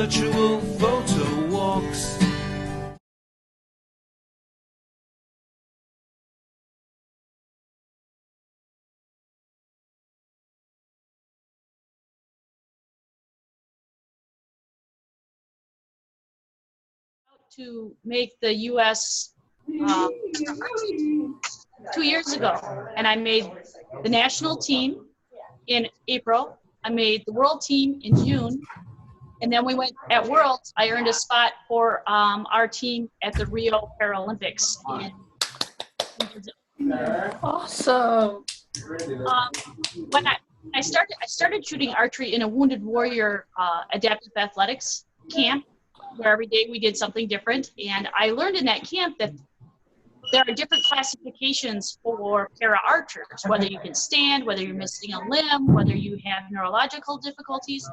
virtual photo walks. To make the U.S. 2 years ago, and I made the national team in April. I made the world team in June, and then we went at Worlds. I earned a spot for our team at the Rio Paralympics. Awesome. When I started shooting archery in a Wounded Warrior adaptive athletics camp, where every day we did something different. And I learned in that camp that there are different classifications for para archers, whether you can stand, whether you're missing a limb, whether you have neurological difficulties.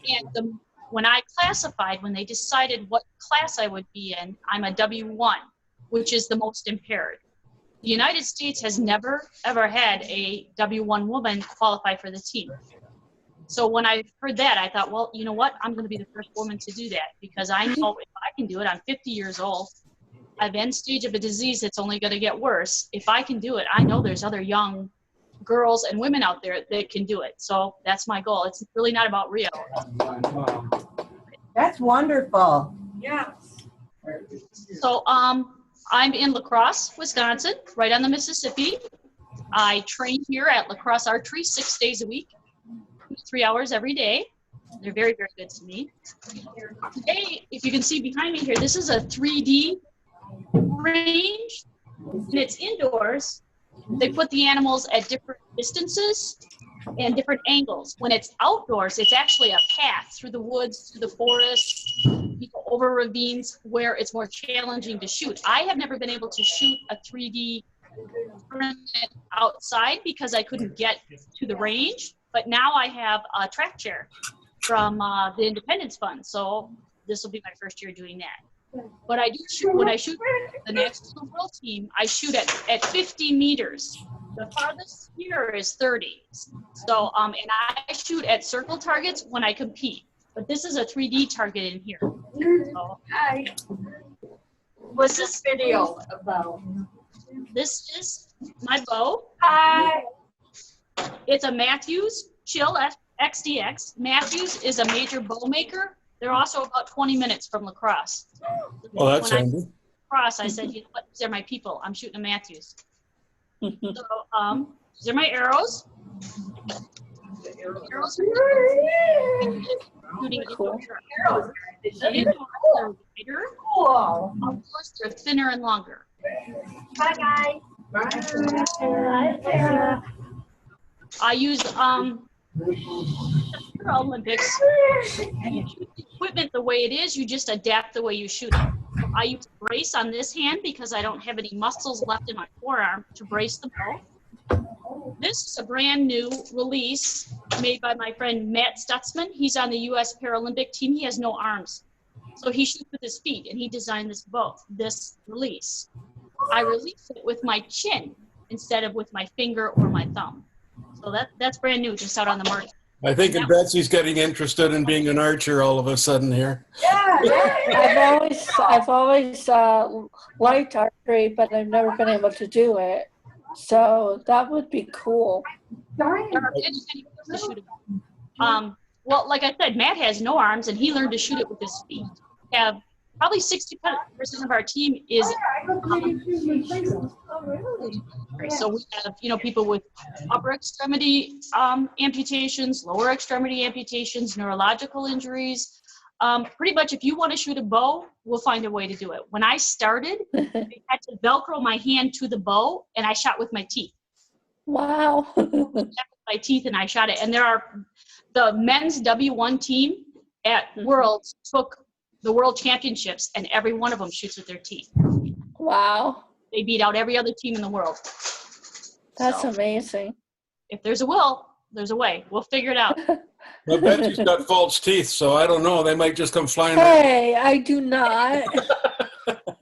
And when I classified, when they decided what class I would be in, I'm a W1, which is the most impaired. The United States has never, ever had a W1 woman qualify for the team. So when I heard that, I thought, well, you know what? I'm going to be the first woman to do that, because I know if I can do it, I'm 50 years old. I have end stage of a disease that's only going to get worse. If I can do it, I know there's other young girls and women out there that can do it. So that's my goal. It's really not about Rio. That's wonderful. Yeah. So I'm in La Crosse, Wisconsin, right on the Mississippi. I train here at La Crosse Archery 6 days a week. 3 hours every day. They're very, very good to me. Today, if you can see behind me here, this is a 3D range, and it's indoors. They put the animals at different distances and different angles. When it's outdoors, it's actually a path through the woods, through the forest, over ravines, where it's more challenging to shoot. I have never been able to shoot a 3D tournament outside because I couldn't get to the range. But now I have a track chair from the Independence Fund, so this will be my first year doing that. But I do shoot, when I shoot the national world team, I shoot at 50 meters. The farthest here is 30. So, and I shoot at circle targets when I compete. But this is a 3D target in here. So, Hi. What's this video about? this is my bow. Hi. It's a Matthews Chill XDX. Matthews is a major bow maker. They're also about 20 minutes from La Crosse. Oh, that's handy. Crosse, I said, you know what, these are my people. I'm shooting a Matthews. So, these are my arrows. Arrows are shooting Cool. arrows. They're lighter. Cool. Of course, they're thinner and longer. Bye, guys. Bye. Bye. I use Olympics. You shoot the equipment the way it is, you just adapt the way you shoot it. I use a brace on this hand because I don't have any muscles left in my forearm to brace the bow. This is a brand new release made by my friend Matt Stutzman. He's on the US Paralympic team. He has no arms. So he shoots with his feet, and he designed this release. I release it with my chin instead of with my finger or my thumb. So that's brand new, just out on the market. I think Betsy's getting interested in being an archer all of a sudden here. Yeah. I've always liked archery, but I've never been able to do it. So that would be cool. There are many ways to shoot a bow. Well, like I said, Matt has no arms, and he learned to shoot it with his feet. We have probably 60% of our team is. So we have, people with upper extremity amputations, lower extremity amputations, neurological injuries. Pretty much, if you want to shoot a bow, we'll find a way to do it. When I started, I had to Velcro my hand to the bow, and I shot with my teeth. Wow. My teeth, and I shot it. And the men's W1 team at Worlds took the World Championships, and every one of them shoots with their teeth. Wow. They beat out every other team in the world. That's So, amazing. if there's a will, there's a way. We'll figure it out. Well, Betsy's got false teeth, so I don't know. They might just come flying out. Hey, I do not.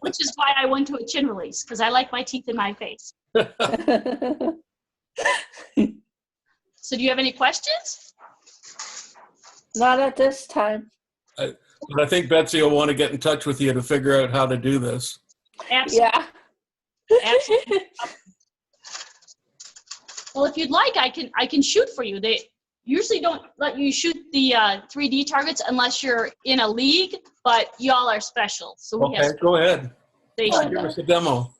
Which is why I went to a chin release, because I like my teeth in my face. So do you have any questions? Not at this time. But I think Betsy will want to get in touch with you to figure out how to do this. Absolutely. Yeah. Absolutely. Well, if you'd like, I can shoot for you. They usually don't let you shoot the 3D targets unless you're in a league, but y'all are special. So we Okay, go ahead. have Give us a demo.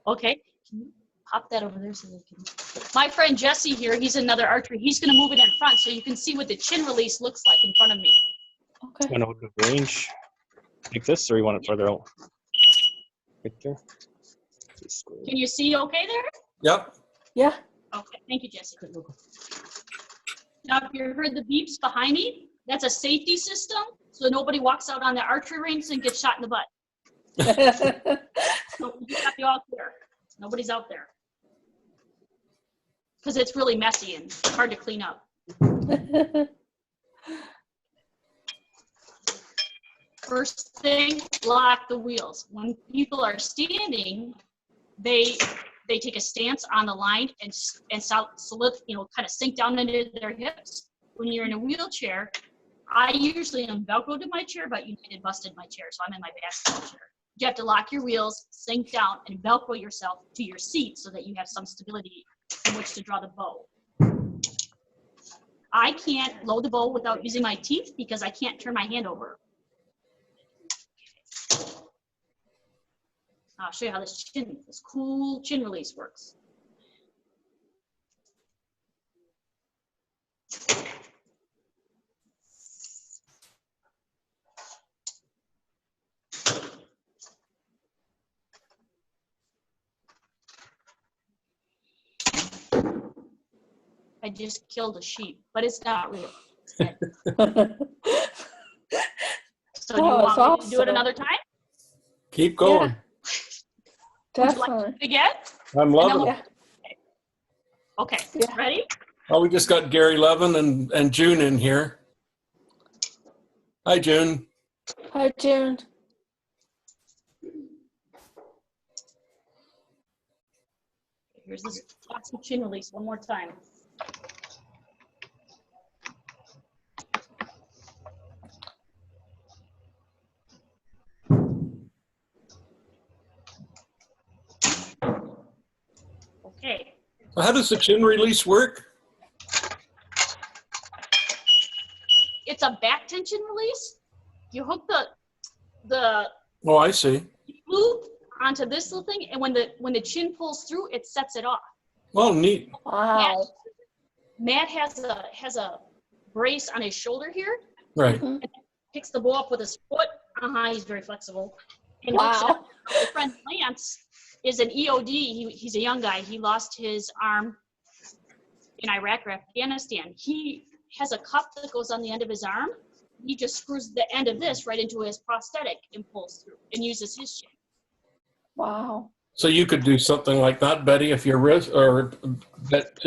Okay. Can you pop that over there so they can? My friend Jesse here, he's another archer. He's going to move it in front so you can see what the chin release looks like in front of me. Okay. Want to hold the range like this, or you want it further out? Right there. Can you see okay there? Yep. Yeah. Okay, thank you, Jesse. Now, if you heard the beeps behind me, that's a safety system, so nobody walks out on the archery range and gets shot in the butt. So you got the all clear. Nobody's out there. Because it's really messy and hard to clean up. First thing, lock the wheels. When people are standing, they take a stance on the line and solid, kind of sink down into their hips. When you're in a wheelchair, I usually am Velcro to my chair, but United busted my chair, so I'm in my basketball chair. You have to lock your wheels, sink down, and Velcro yourself to your seat so that you have some stability in which to draw the bow. I can't load the bow without using my teeth because I can't turn my hand over. I'll show you how this cool chin release works. I just killed a sheep, but it's not real. So do you want me to do it another time? Keep going. Yeah. Would you like Definitely. to do it again? I'm loving it. Okay, Yeah. ready? Oh, we just got Gary Levin and June in here. Hi, June. Hi, June. Here's this classic chin release one more time. Okay. So how does the chin release work? It's a back tension release. You hook the Oh, I see. loop onto this little thing, and when the chin pulls through, it sets it off. Well, neat. Wow. Matt has a brace on his shoulder here. Right. Picks the bow up with his foot. He's very flexible. And Wow. my friend Lance is an EOD. He's a young guy. He lost his arm in Iraq or Afghanistan. He has a cup that goes on the end of his arm. He just screws the end of this right into his prosthetic and pulls through and uses his chin. Wow. So you could do something like that, Betty, if your wrist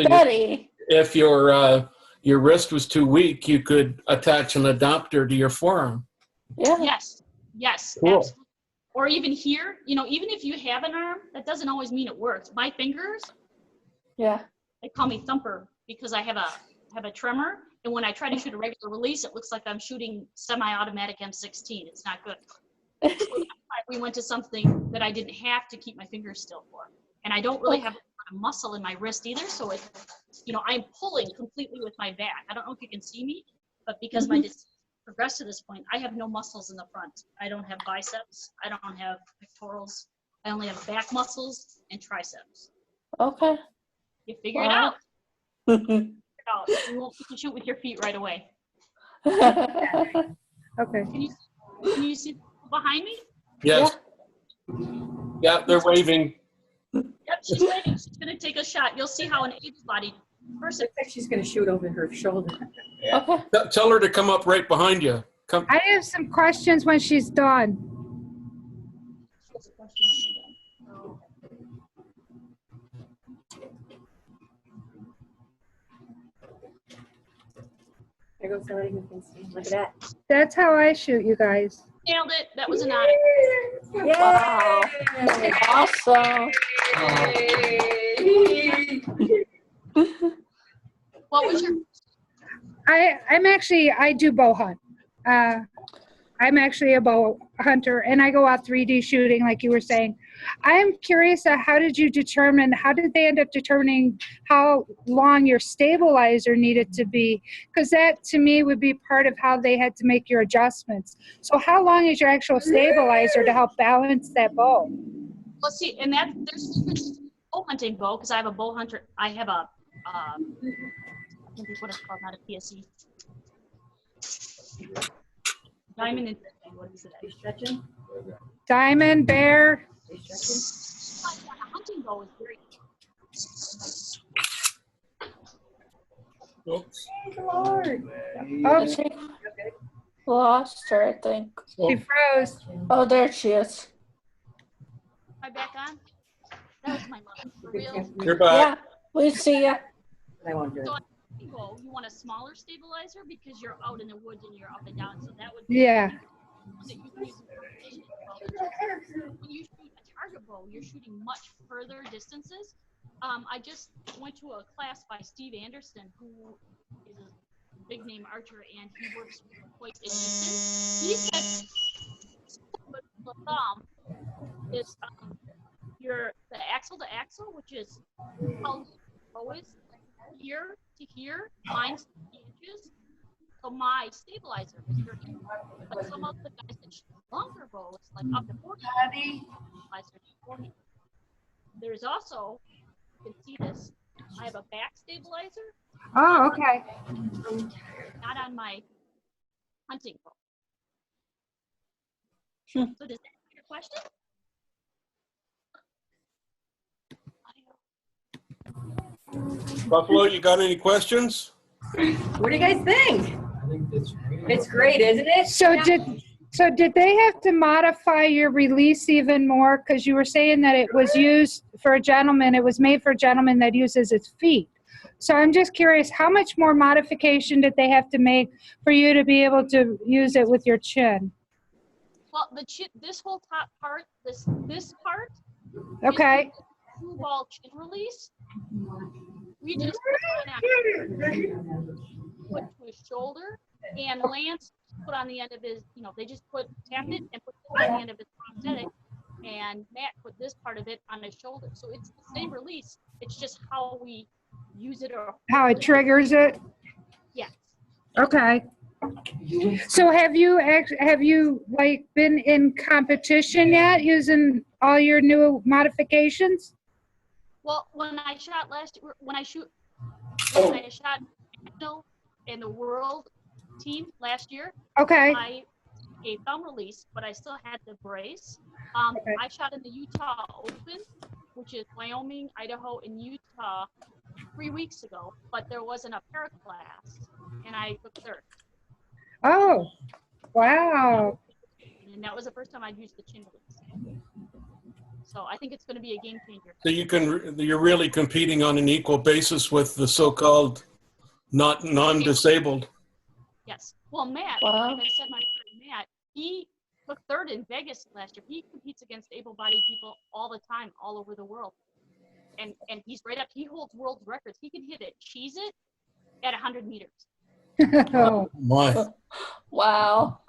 Betty. if your wrist was too weak, you could attach an adapter to your forearm. Yeah. Yes, Cool. absolutely. Or even here, even if you have an arm, that doesn't always mean it works. My fingers, Yeah. they call me Thumper because I have a tremor, and when I try to shoot a regular release, it looks like I'm shooting semi-automatic M16. It's not good. So that's why we went to something that I didn't have to keep my fingers still for. And I don't really have a lot of muscle in my wrist either, so I'm pulling completely with my back. I don't know if you can see me, but because my disease progressed to this point, I have no muscles in the front. I don't have biceps. I don't have pectorals. I only have back muscles and triceps. Okay. You figure it Wow. out. You won't shoot with your feet right away. Okay. Can you see behind me? Yes. Yeah, they're waving. Yep, she's waiting. She's going to take a shot. You'll see how an able-bodied person. Looks like she's going to shoot over her shoulder. Okay. Tell her to come up right behind you. Come. I have some questions when she's done. There goes somebody who can see. Look at that. That's how I shoot, you guys. Nailed it. That was an eye. Wow. Awesome. What was your? I do bow hunt. I'm actually a bow hunter, and I go out 3D shooting, like you were saying. I'm curious, how did they end up determining how long your stabilizer needed to be? Because that, to me, would be part of how they had to make your adjustments. So how long is your actual stabilizer to help balance that bow? Well, see, and there's different bow hunting bow, because I have a bow hunter. I have a, I can't think what it's called, not a PSE. Diamond and what is it? Stretching? Diamond, bear. Stretching? A hunting bow is very. Oops. Thank the Lord. Oh, She lost her, I think. she froze. Oh, there she is. Am I back on? That was my mother. For real. You're back. Yeah, we see ya. I won't do it. So on a hunting bow, you want a smaller stabilizer because you're out in the woods and you're up and down. So that would be Yeah. that you can use in competition. When you shoot a target bow, you're shooting much further distances. I just went to a class by Steve Anderson, who is a big name archer, and he works quite in Houston. He said the thumb is the axle to axle, which is how low is here to here, mine's 50 inches. So my stabilizer is 30. But some of the guys that shoot longer bows, like up to 40, stabilizer is 40. There's also, you can see this, I have a back stabilizer, Oh, okay. not on my hunting bow. So does that answer your question? Buffalo, you got any questions? What do you guys think? It's great, isn't it? So did they have to modify your release even more? Because you were saying that it was used for a gentleman, it was made for a gentleman that uses his feet. So I'm just curious, how much more modification did they have to make for you to be able to use it with your chin? Well, this whole top part, this part, Okay. is the true ball chin release. We just put to his shoulder, and Lance put on the end of his, they just tapped it and put it on the end of his prosthetic, and Matt put this part of it on his shoulder. So it's the same release. It's just how we use it or How it triggers it? yes. Okay. So have you like been in competition yet using all your new modifications? Well, when I shot national in the world team last year, Okay. I a thumb release, but I still had the brace. Okay. I shot in the Utah Open, which is Wyoming, Idaho, and Utah 3 weeks ago, but there wasn't a para class, and I took third. Oh, wow. And that was the first time I'd used the chin release. So I think it's going to be a game changer. So you're really competing on an equal basis with the so-called non-disabled. Yes. Well, Matt, Wow. like I said, my friend Matt, he took third in Vegas last year. He competes against able-bodied people all the time, all over the world. And he's right up, he holds world records. He can hit it, cheese it at 100 meters. Oh, My. Wow.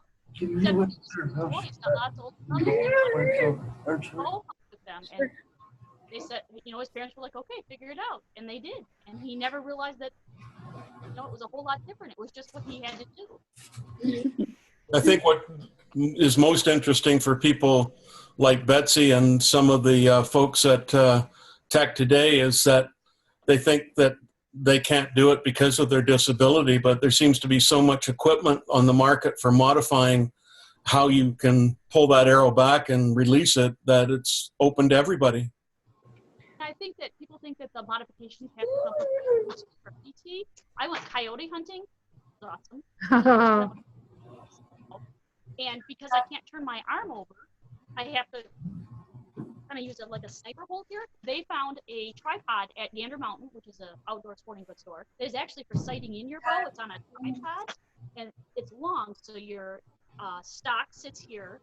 Boys, now lots of old brothers with them. And they said, his parents were like, okay, figure it out. And they did. And he never realized that, it was a whole lot different. It was just what he had to do. I think what is most interesting for people like Betsy and some of the folks at Tech Today is that they think that they can't do it because of their disability, but there seems to be so much equipment on the market for modifying how you can pull that arrow back and release it that it's open to everybody. I think that people think that the modifications have to come from PT. I went coyote hunting. It was awesome. And because I can't turn my arm over, I have to kind of use it like a sniper hold here. They found a tripod at Gander Mountain, which is an outdoor sporting goods store. It is actually for sighting in your bow. It's on a tripod, and it's long, so your stock sits here,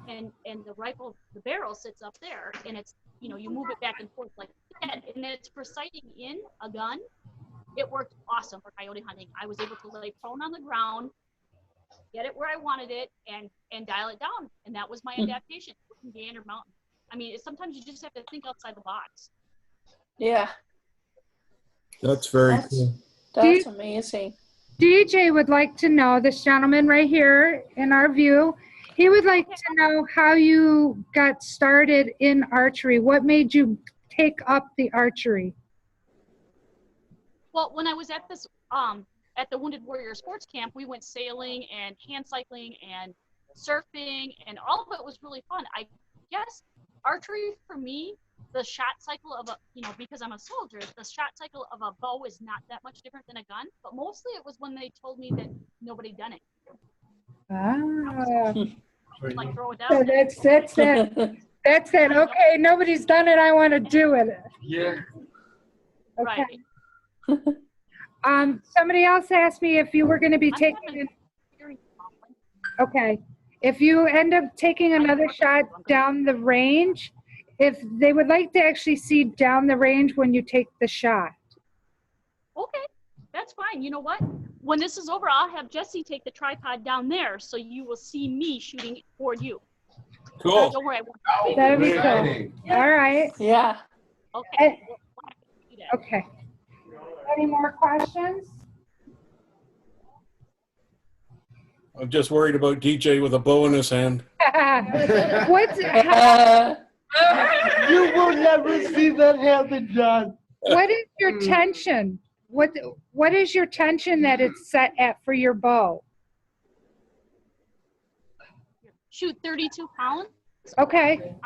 and the barrel sits up there, and it's, you move it back and forth like that, and it's for sighting in a gun. It worked awesome for coyote hunting. I was able to lay prone on the ground, get it where I wanted it and dial it down. And that was my adaptation. Gander Mountain. I mean, sometimes you just have to think outside the box. Yeah, That's very That's- cool. that's amazing. DJ would like to know, this gentleman right here in our view, he would like to know how you got started in archery. What made you take up the archery? Well, when I was at this at the Wounded Warrior Sports Camp, we went sailing and hand cycling and surfing, and all of it was really fun. I guess archery for me, the shot cycle of a, because I'm a soldier, the shot cycle of a bow is not that much different than a gun, but mostly it was when they told me that nobody done it. Ah, Like throw it so down. that's that, okay, nobody's done it, I want to do it. Yeah. Okay. Right. Somebody else asked me if you were going to be I'm taking, having hearing problems. okay, if you end up taking another shot down the range, if they would like to actually see down the range when you take the shot. Okay, that's fine. You know what? When this is over, I'll have Jesse take the tripod down there, so you will see me shooting toward you. Cool. Don't worry, I won't. That'd be cool. Exciting. All right, Yeah. Okay. We'll have to do that. okay. Any more questions? I'm just worried about DJ with a bow in his hand. What's, You will never see that happen, John. what is your tension? What is your tension that it's set at for your bow? Shoot 32 pounds. Okay,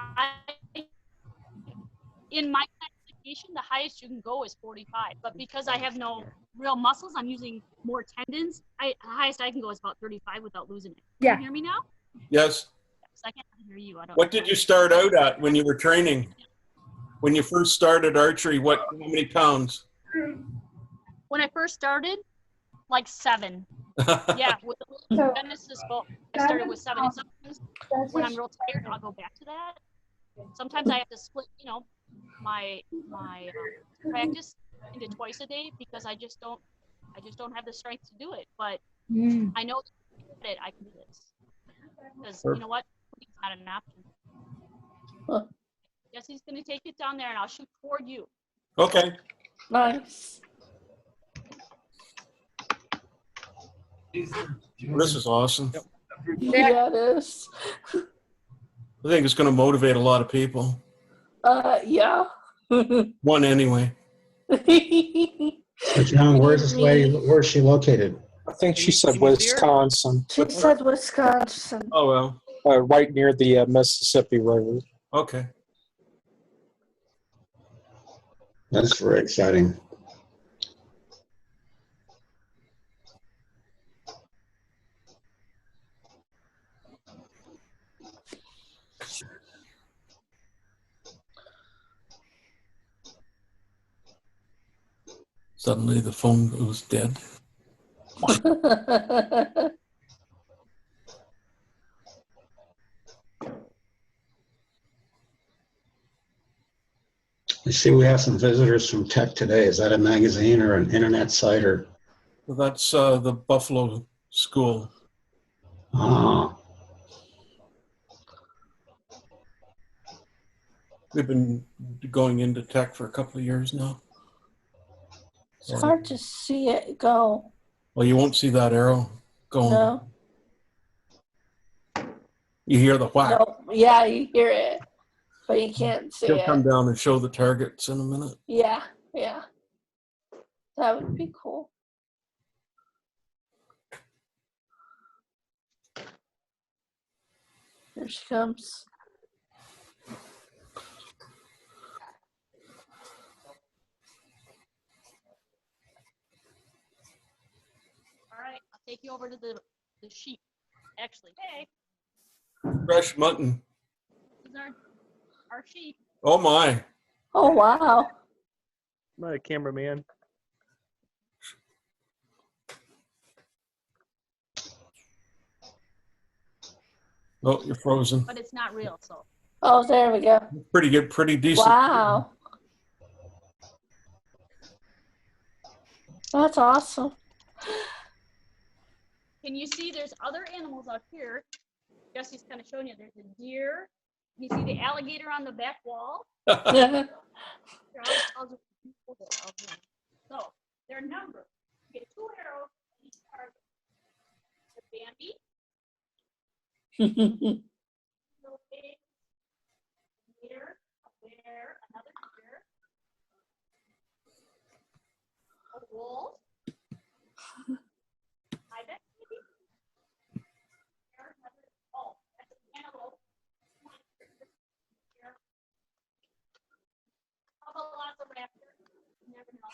In my classification, the highest you can go is 45. But because I have no real muscles, I'm using more tendons. The highest I can go is about 35 without losing it. Yeah. Can you hear me now? Yes. Yes, I can't hear you. I don't. What did you start out at when you were training? When you first started archery, how many pounds? When I first started, like 7. Yeah, with So- Genesis bow, I started with 7. And sometimes when I'm real tired, I'll go back to that. Sometimes I have to split, my practice into twice a day because I just don't have the strength to do it. But I know that I can do this because you know what, it's not an option. Huh. Jesse's gonna take it down there, and I'll shoot toward you. Okay. Nice. This is awesome. Yeah, it is. I think it's going to motivate a lot of people. Yeah. One anyway. John, where's she located? I think she said Wisconsin, She said Wisconsin. Oh, well. right near the Mississippi River. Okay. That's very exciting. Suddenly the phone goes dead. I see we have some visitors from Tech Today. Is that a magazine or an internet site or? Well, that's the Buffalo School. Ah, We've been going into tech for a couple of years now. It's hard to see it go. Well, you won't see that arrow going. No. You hear the whack. No. Yeah, you hear it, but you can't see He'll come it. down and show the targets in a minute. Yeah, yeah. That would be cool. Here she comes. All right, I'll take you over to the sheep. Actually, hey, Fresh mutton. these are our sheep. Oh my. Oh, wow. Not a cameraman. Oh, you're frozen. But it's not real, so. Oh, there we go. Pretty good, pretty decent. Wow. That's awesome. can you see there's other animals out here? Jesse's kind of showing you. There's a deer. You see the alligator on the back wall. So they're numbered. You get 2 arrows in each target. The Bambi, little pig, deer, a bear, another deer, a wolf, ibex maybe, bear, another, oh, that's an antelope. How about lots of raptors? You never know.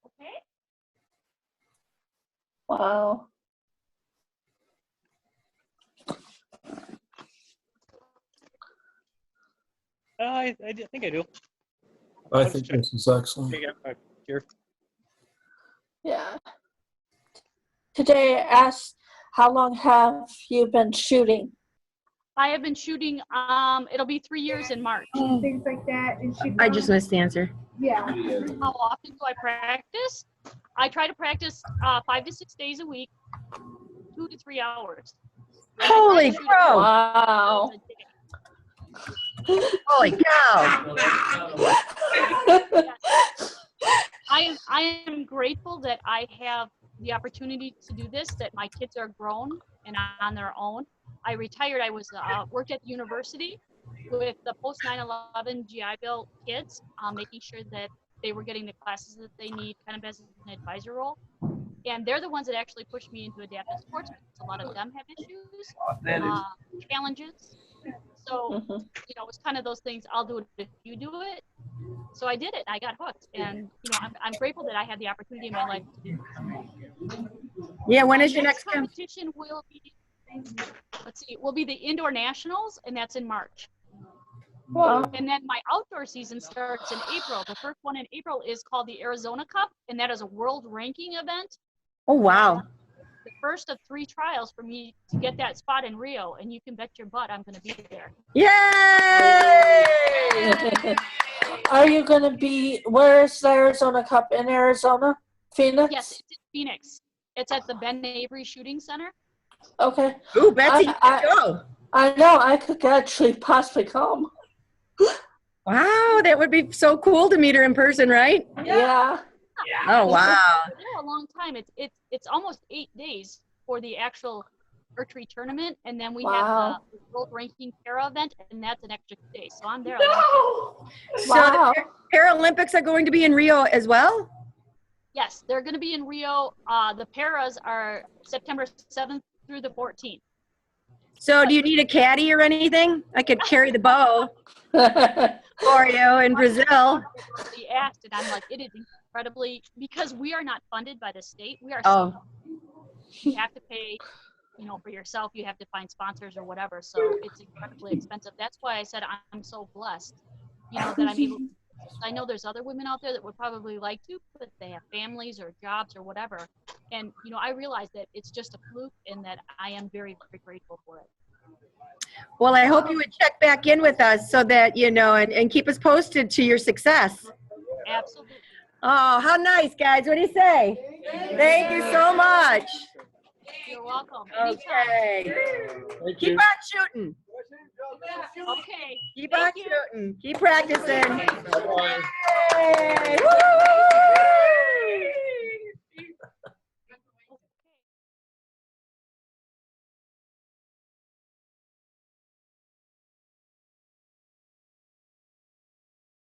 Okay. Wow. I think I do. I think this is excellent. Okay, yeah, here. Yeah. Today I asked, how long have you been shooting? I have been shooting, it'll be 3 years in March. Things like that. And she I just missed the answer. Yeah. How often do I practice? I try to practice 5 to 6 days a week, 2 to 3 hours. Holy crow! Wow. Holy cow! I am grateful that I have the opportunity to do this, that my kids are grown and on their own. I retired, I was worked at the university with the post 9/11 GI Bill kids, making sure that they were getting the classes that they need, kind of as an advisor role. And they're the ones that actually pushed me into adaptive sports because a lot of them have issues, challenges. So, you know, it's kind of those things, I'll do it if you do it. So I did it, I got hooked. And, you know, I'm grateful that I had the opportunity in my life to do it. Yeah, when is your next competition? Will be, let's see, will be the indoor nationals, and that's in March. Wow. And then my outdoor season starts in April. The first one in April is called the Arizona Cup, and that is a world ranking event. Oh, wow. The first of 3 trials for me to get that spot in Rio, and you can bet your butt I'm going to be there. Yay! Are you going to be, where's the Arizona Cup? In Arizona? Phoenix? Yes, it's in Phoenix. It's at the Ben Avery Shooting Center. Okay. Ooh, Betsy, you can go. I know, I could actually possibly come. Wow, that would be so cool to meet her in person, right? Yeah. Oh, wow. It's been a long time. It's almost 8 days for the actual archery tournament, and then we have the world ranking para event, and that's an extra day. So I'm there. Wow. So the Paralympics are going to be in Rio as well? Yes, they're going to be in Rio. The paras are September 7th through the 14th. So do you need a caddy or anything? I could carry the bow for you in Brazil. He asked, and I'm like, it is incredibly, because we are not funded by the state. We are. You have to pay, you know, for yourself. You have to find sponsors or whatever. So it's incredibly expensive. That's why I said I'm so blessed, you know, that I'm able. I know there's other women out there that would probably like to, but they have families or jobs or whatever. And, you know, I realize that it's just a fluke and that I am very, very grateful for it. Well, I hope you would check back in with us so that, you know, and keep us posted to your success. Absolutely. Oh, how nice, guys. What do you say? Thank you so much. You're welcome. Okay. Keep on shooting. Okay. Keep on shooting. Keep practicing. Bye-bye.